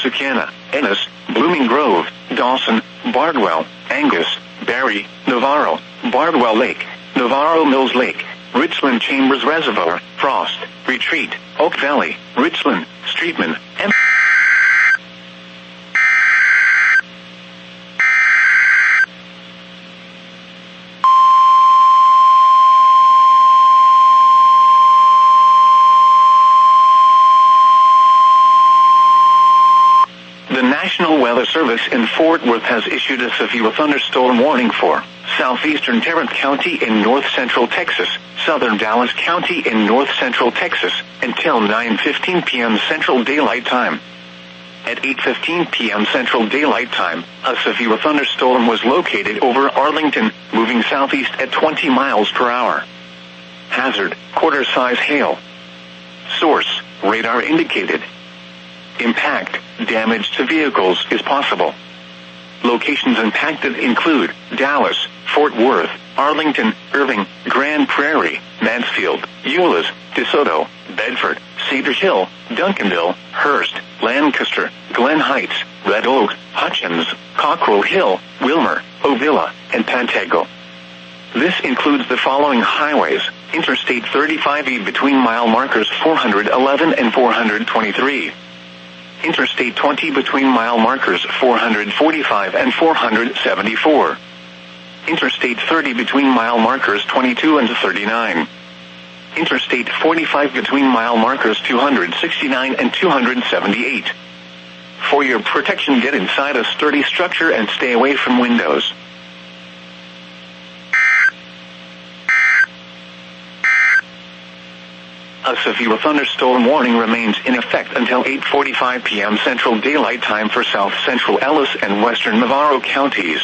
Corsicana, Ennis, Blooming Grove, Dawson, Bardwell, Angus, Barry, Navarro, Bardwell Lake, Navarro Mills Lake, Richland Chambers Reservoir, Frost, Retreat, Oak Valley, Richland, Streetman, and the National Weather Service in Fort Worth has issued a severe thunderstorm warning for southeastern Tarrant County in north-central Texas, southern Dallas County in north-central Texas, until 9:15 p.m. Central Daylight Time. At 8:15 p.m. Central Daylight Time, a severe thunderstorm was located over Arlington, moving southeast at 20 miles per hour. Hazard, quarter-size hail. Source, radar indicated. Impact, damage to vehicles is possible. Locations impacted include Dallas, Fort Worth, Arlington, Irving, Grand Prairie, Mansfield, Euless, DeSoto, Bedford, Cedar Hill, Duncanville, Hearst, Lancaster, Glen Heights, Red Oak, Hutchins, Cockrell Hill, Wilmer, Ovilla, and Pantego. This includes the following highways: Interstate 35E between mile markers 411 and 423. Interstate 20 between mile markers 445 and 474. Interstate 30 between mile markers 22 and 39. Interstate 45 between mile markers 269 and 278. For your protection, get inside a sturdy structure and stay away from windows. A severe thunderstorm warning remains in effect until 8:45 p.m. Central Daylight Time for south central Ellis and western Navarro counties.